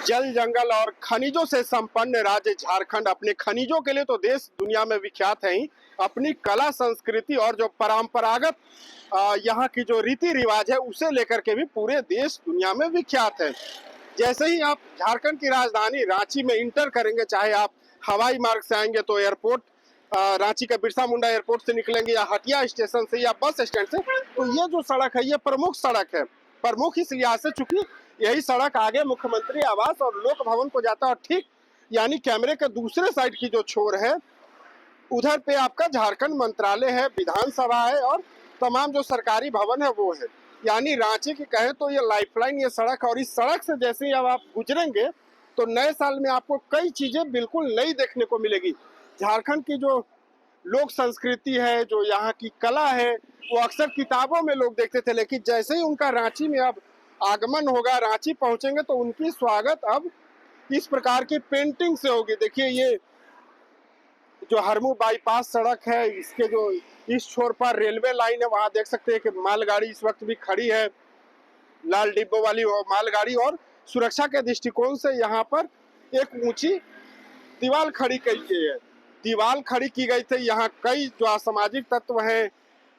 जल जंगल और खनिजों से संपन्न राज्य झारखंड अपने खनिजों के लिए तो देश दुनिया में विख्यात है ही, अपनी कला संस्कृति और जो परंपरागत यहाँ की जो रीति रिवाज है उसे लेकर के भी पूरे देश दुनिया में विख्यात है। जैसे ही आप झारखंड की राजधानी रांची में इंटर करेंगे, चाहे आप हवाई मार्ग से आएंगे तो एयरपोर्ट रांची का बिरसा मुंडा एयरपोर्ट से निकलेंगे या हटिया स्टेशन से या बस स्टैंड से, तो ये जो सड़क है ये प्रमुख सड़क है। प्रमुख इस लिहाज से चूंकि यही सड़क आगे मुख्यमंत्री आवास और लोक भवन को जाता है और ठीक यानी कैमरे के दूसरे साइड की जो छोर है उधर पे आपका झारखंड मंत्रालय है, विधानसभा है और तमाम जो सरकारी भवन है वो है। यानी रांची की कहें तो ये लाइफलाइन ये सड़क है और इस सड़क से जैसे ही अब आप गुजरेंगे तो नए साल में आपको कई चीजें बिल्कुल नई देखने को मिलेगी। झारखंड की जो लोक संस्कृति है, जो यहाँ की कला है, वो अक्सर किताबों में लोग देखते थे, लेकिन जैसे ही उनका रांची में अब आगमन होगा, रांची पहुंचेंगे तो उनकी स्वागत अब इस प्रकार की पेंटिंग से होगी। देखिए ये जो हरमू बाईपास सड़क है, इसके जो इस छोर पर रेलवे लाइन है, वहां देख सकते हैं कि मालगाड़ी इस वक्त भी खड़ी है, लाल डिब्बों वाली मालगाड़ी। और सुरक्षा के दृष्टिकोण से यहाँ पर एक ऊंची दीवार खड़ी की गई है, दीवार खड़ी की गई थी। यहाँ कई जो असामाजिक तत्व हैं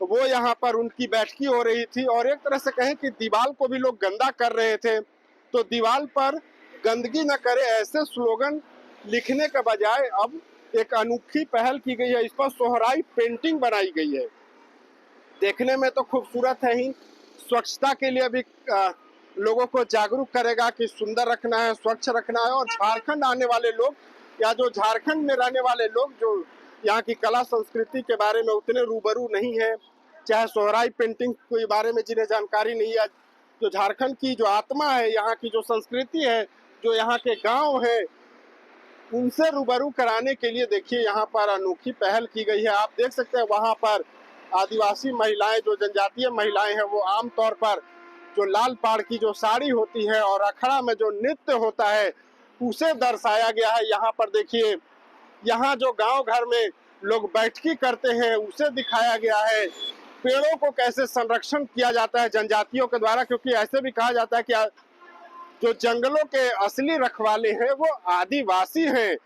वो यहाँ पर उनकी बैठकी हो रही थी और एक तरह से कहें कि दीवार को भी लोग गंदा कर रहे थे, तो दीवार पर गंदगी न करे ऐसे स्लोगन लिखने के बजाय अब एक अनोखी पहल की गई है, इस पर सोहराई पेंटिंग बनाई गई है। देखने में तो खूबसूरत है ही, स्वच्छता के लिए भी लोगों को जागरूक करेगा कि सुंदर रखना है, स्वच्छ रखना है। और झारखंड आने वाले लोग या जो झारखंड में रहने वाले लोग जो यहाँ की कला संस्कृति के बारे में उतने रूबरू नहीं है, चाहे सोहराई पेंटिंग के बारे में जिन्हें जानकारी नहीं है, जो झारखंड की जो आत्मा है, यहाँ की जो संस्कृति है, जो यहाँ के गांव है, उनसे रूबरू कराने के लिए देखिए यहाँ पर अनोखी पहल की गई है। आप देख सकते हैं वहाँ पर आदिवासी महिलाएं, जो जनजातीय महिलाएं हैं, वो आमतौर पर जो लाल पाड़ की जो साड़ी होती है और अखड़ा में जो नृत्य होता है उसे दर्शाया गया है। यहाँ पर देखिए, यहाँ जो गांव घर में लोग बैठकी करते हैं उसे दिखाया गया है। पेड़ों को कैसे संरक्षण किया जाता है जनजातियों के द्वारा, क्योंकि ऐसे भी कहा जाता है कि जो जंगलों के असली रखवाले हैं वो आदिवासी हैं।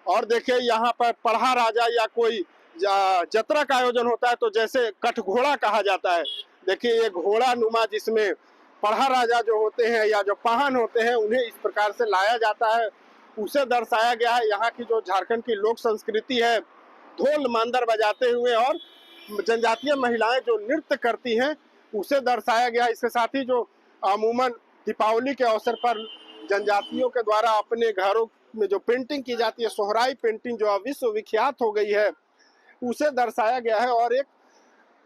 और देखिए यहाँ पर पढ़ा राजा या कोई जतरा का आयोजन होता है तो जैसे कठघोड़ा कहा जाता है, देखिए ये घोड़ा नुमा जिसमें पढ़ा राजा जो होते हैं या जो पाहन होते हैं उन्हें इस प्रकार से लाया जाता है, उसे दर्शाया गया है। यहाँ की जो झारखंड की लोक संस्कृति है, ढोल मांदर बजाते हुए और जनजातीय महिलाएं जो नृत्य करती हैं उसे दर्शाया गया। इसके साथ ही जो अमूमन दीपावली के अवसर पर जनजातियों के द्वारा अपने घरों में जो पेंटिंग की जाती है, सोहराई पेंटिंग जो विश्व विख्यात हो गई है, उसे दर्शाया गया है। और एक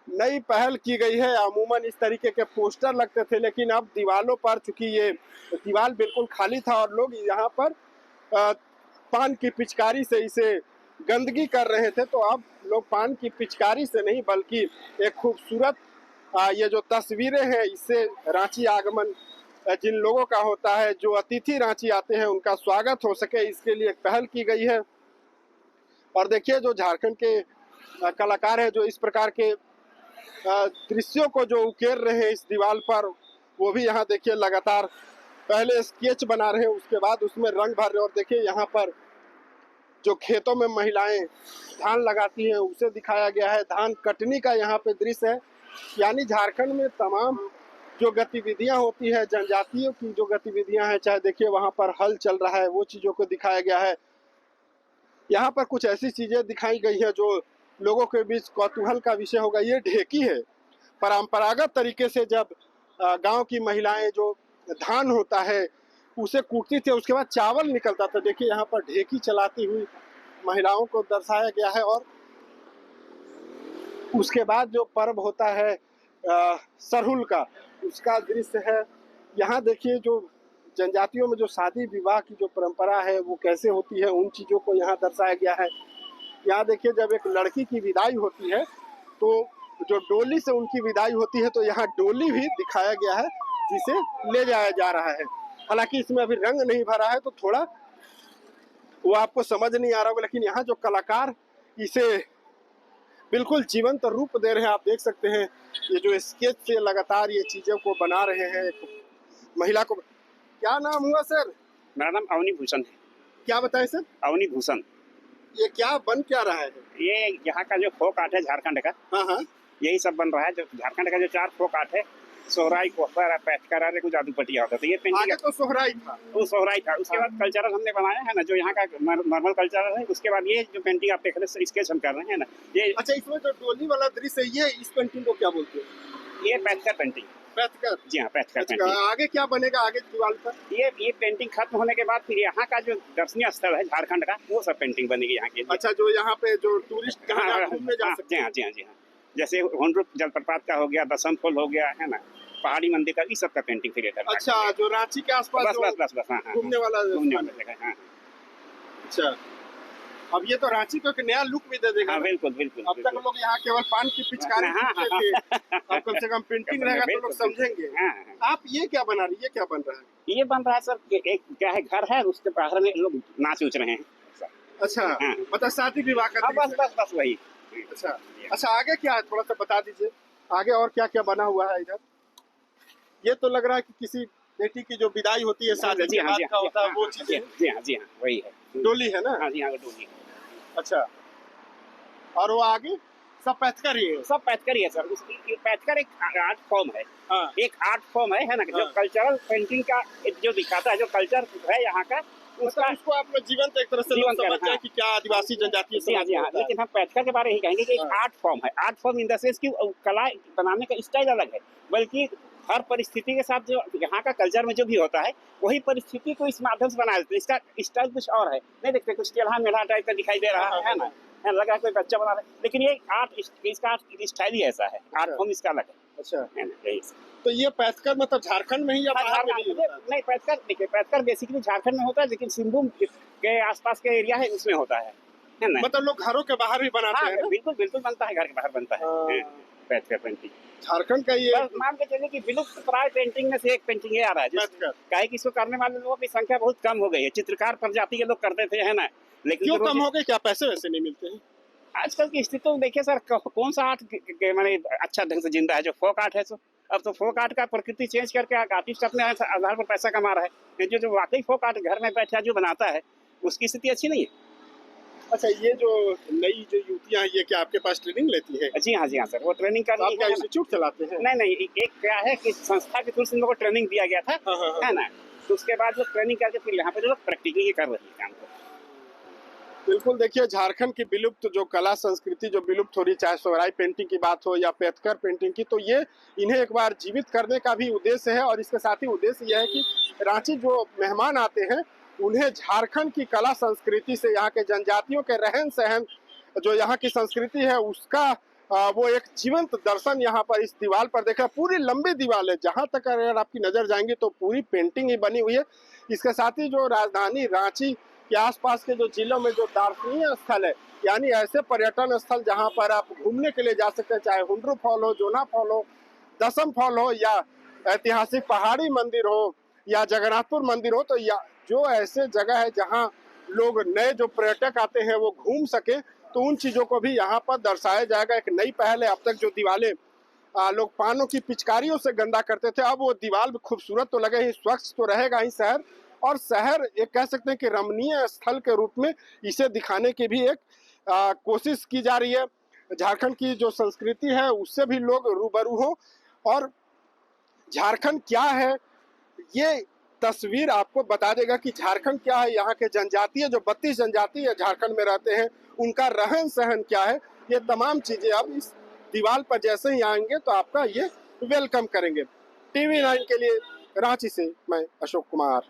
नई पहल की गई है। अमूमन इस तरीके के पोस्टर लगते थे, लेकिन अब दीवारों पर, चूंकि ये दीवार बिल्कुल खाली था और लोग यहाँ पर पान की पिचकारी से इसे गंदगी कर रहे थे, तो अब लोग पान की पिचकारी से नहीं बल्कि एक खूबसूरत ये जो तस्वीरें हैं इससे रांची आगमन जिन लोगों का होता है, जो अतिथि रांची आते हैं, उनका स्वागत हो सके, इसके लिए एक पहल की गई है। और देखिए जो झारखंड के कलाकार हैं जो इस प्रकार के दृश्यों को जो उकेर रहे हैं इस दीवार पर, वो भी यहाँ देखिए लगातार पहले स्केच बना रहे हैं, उसके बाद उसमें रंग भर रहे हैं। और देखिए यहाँ पर जो खेतों में महिलाएं धान लगाती हैं उसे दिखाया गया है, धान कटनी का यहाँ पे दृश्य है। यानी झारखंड में तमाम जो गतिविधियां होती है, जनजातियों की जो गतिविधियां हैं, चाहे देखिए वहां पर हल चल रहा है, वो चीजों को दिखाया गया है। यहाँ पर कुछ ऐसी चीजें दिखाई गई है जो लोगों के बीच कौतूहल का विषय होगा। ये ढेकी है। परंपरागत तरीके से जब गांव की महिलाएं जो धान होता है उसे कूटती थी, उसके बाद चावल निकलता था। देखिए यहाँ पर ढेकी चलाती हुई महिलाओं को दर्शाया गया है। और उसके बाद जो पर्व होता है सरहुल का, उसका दृश्य है। यहाँ देखिए जो जनजातियों में जो शादी विवाह की जो परंपरा है वो कैसे होती है, उन चीज़ों को यहाँ दर्शाया गया है। यहाँ देखिए जब एक लड़की की विदाई होती है तो जो डोली से उनकी विदाई होती है, तो यहाँ डोली भी दिखाया गया है जिसे ले जाया जा रहा है। हालांकि इसमें अभी रंग नहीं भरा है तो थोड़ा वो आपको समझ नहीं आ रहा होगा, लेकिन यहाँ जो कलाकार इसे बिल्कुल जीवंत रूप दे रहे हैं। आप देख सकते हैं ये जो स्केच से लगातार ये चीज़ों को बना रहे हैं। एक महिला को, क्या नाम हुआ सर? मेरा नाम अवनी भूषण है। क्या बताएं सर? अवनी भूषण। ये क्या बन क्या रहा है? ये यहाँ का जो फोक आर्ट है झारखंड का, हाँ हाँ, यही सब बन रहा है। जो झारखंड का जो 4 फोक आर्ट है, सोहराई, कोहबर, पैठकर और कुछ जादू पटिया होता है। तो ये पेंटिंग आगे तो सोहराई था। वो सोहराई था। उसके बाद कल्चरल हमने बनाया है ना, जो यहाँ का नॉर्मल कल्चरल है। उसके बाद ये जो पेंटिंग आप देख रहे हैं, स्केच हम कर रहे हैं ना, ये अच्छा, इसमें जो डोली वाला दृश्य है, ये इस पेंटिंग को क्या बोलते हैं? ये पैठकर पेंटिंग। पैठकर? जी हाँ, पैठकर अच्छा, पेंटिंग। आगे क्या बनेगा आगे दीवार पर? ये पेंटिंग खत्म होने के बाद फिर यहाँ का जो दर्शनीय स्थल है झारखंड का, वो सब पेंटिंग बनेगी यहाँ के। अच्छा, जो यहाँ पे जो टूरिस्ट घूमने जा सकते हैं। जी हाँ, जी हाँ। जैसे हुंड्रुप जलप्रपात का हो गया, दसम फॉल हो गया है ना, पहाड़ी मंदिर का, इस सब का पेंटिंग फिर इधर। अच्छा, जो रांची के आसपास बस हाँ, घूमने वाला जगह। हाँ, अच्छा, अब ये तो रांची को एक नया लुक भी दे देगा। हाँ, बिल्कुल बिल्कुल। अब तक लोग यहाँ केवल पान की पिचकारी थे, अब कम से कम पेंटिंग रहेगा तो लोग समझेंगे। आप ये क्या बना रही है? ये क्या बन रहा है? ये बन रहा है सर, एक क्या है, घर है, उसके बाहर में लोग नाच उच रहे हैं। अच्छा, मतलब शादी विवाह का? बस वही। अच्छा अच्छा, आगे क्या है थोड़ा सा बता दीजिए, आगे और क्या क्या बना हुआ है इधर? ये तो लग रहा है कि किसी बेटी की जो विदाई होती है शादी के बाद का होता है, वो चीजें। जी हाँ, वही है। डोली है ना? हाँ जी हाँ, डोली। अच्छा, और वो आगे सब पैठकर ही है? सब पैठकर ही है सर। उसकी पैठकर एक आर्ट फॉर्म है। हाँ। एक आर्ट फॉर्म है ना, जो कल्चरल पेंटिंग का जो दिखाता है, जो कल्चर है यहाँ का, उसको आप लोग जीवंत एक तरह से लोग समझ जाए कि क्या आदिवासी जनजातीय समाज में होता है। लेकिन हम पैठकर के बारे में ही कहेंगे कि एक आर्ट फॉर्म है। Art form in the sense कि कला बनाने का स्टाइल अलग है, बल्कि हर परिस्थिति के साथ जो यहाँ का कल्चर में जो भी होता है, वही परिस्थिति को इस माध्यम से बनाया जाता है। इसका स्टाइल कुछ और है, नहीं देखते कुछ टेढ़ा मेढ़ा टाइप का दिखाई दे रहा है ना, लग रहा है कोई बच्चा बना रहा है, लेकिन ये आर्ट, इसका स्टाइल ही ऐसा है। आर्ट फॉर्म इसका अलग है। अच्छा, तो ये पैठकर मतलब झारखंड में ही या बाहर में नहीं? नहीं, पैठकर देखिए, पैठकर बेसिकली झारखंड में होता है, लेकिन सिंहभूम के आसपास के एरिया है, उसमें होता है ना। मतलब लोग घरों के बाहर भी बनाते हैं? बिल्कुल बिल्कुल बनता है, घर के बाहर बनता है पैठकर पेंटिंग। झारखंड का ये मान के चलिए कि विलुप्त प्राय पेंटिंग में से एक पेंटिंग ये आ रहा है, काहे कि इसको करने वाले लोगों की संख्या बहुत कम हो गई है। चित्रकार प्रजाति के लोग करते थे, है ना, लेकिन क्यों कम हो गए? क्या पैसे वैसे नहीं मिलते हैं? आजकल की स्थिति तो देखिए सर, कौन सा आर्ट मैंने अच्छा ढंग से जिंदा है? जो फोक आर्ट है, अब तो फोक आर्ट का प्रकृति चेंज करके आर्टिस्ट अपने आधार पर पैसा कमा रहा है। जो वाकई फोक आर्ट घर में बैठा जो बनाता है, उसकी स्थिति अच्छी नहीं है। अच्छा, ये जो नई जो युवतियां हैं, ये क्या आपके पास ट्रेनिंग लेती है? जी हाँ सर, वो ट्रेनिंग कर रही है। इंस्टीट्यूट चलाते हैं? नहीं, एक क्या है कि संस्था के थ्रू से लोगों को ट्रेनिंग दिया गया था, है ना, तो उसके बाद वो ट्रेनिंग करके फिर यहाँ पे जो लोग प्रैक्टिकली कर रहे हैं काम को। बिल्कुल, देखिए, झारखंड की विलुप्त जो कला संस्कृति जो विलुप्त हो रही, चाहे सोहराई पेंटिंग की बात हो या पैठकर पेंटिंग की, तो ये इन्हें एक बार जीवित करने का भी उद्देश्य है। और इसके साथ ही उद्देश्य यह है कि रांची जो मेहमान आते हैं, उन्हें झारखंड की कला संस्कृति से, यहाँ के जनजातियों के रहन सहन, जो यहाँ की संस्कृति है, उसका वो एक जीवंत दर्शन यहाँ पर इस दीवार पर देखा। पूरी लंबी दीवार है, जहाँ तक अगर आपकी नजर जाएंगी तो पूरी पेंटिंग ही बनी हुई है। इसके साथ ही जो राजधानी रांची के आसपास के जो जिलों में जो दर्शनीय स्थल है, यानी ऐसे पर्यटन स्थल जहाँ पर आप घूमने के लिए जा सकते हैं, चाहे हुंड्रुप फॉल हो, जोना फॉल हो, दसम फॉल हो, या ऐतिहासिक पहाड़ी मंदिर हो, या जगन्नाथपुर मंदिर हो, तो या जो ऐसे जगह है जहाँ लोग नए जो पर्यटक आते हैं वो घूम सके, तो उन चीज़ों को भी यहाँ पर दर्शाया जाएगा। एक नई पहल है। अब तक जो दीवारें लोग पानों की पिचकारियों से गंदा करते थे, अब वो दीवार भी खूबसूरत तो लगे ही, स्वच्छ तो रहेगा ही शहर, और शहर एक कह सकते हैं कि रमणीय स्थल के रूप में इसे दिखाने की भी एक कोशिश की जा रही है। झारखंड की जो संस्कृति है उससे भी लोग रूबरू हो, और झारखंड क्या है ये तस्वीर आपको बता देगा कि झारखंड क्या है। यहाँ के जनजातीय जो 32 जनजातीय झारखंड में रहते हैं, उनका रहन सहन क्या है, ये तमाम चीजें अब इस दीवार पर जैसे ही आएंगे तो आपका ये वेलकम करेंगे। TV9 के लिए रांची से मैं अशोक कुमार।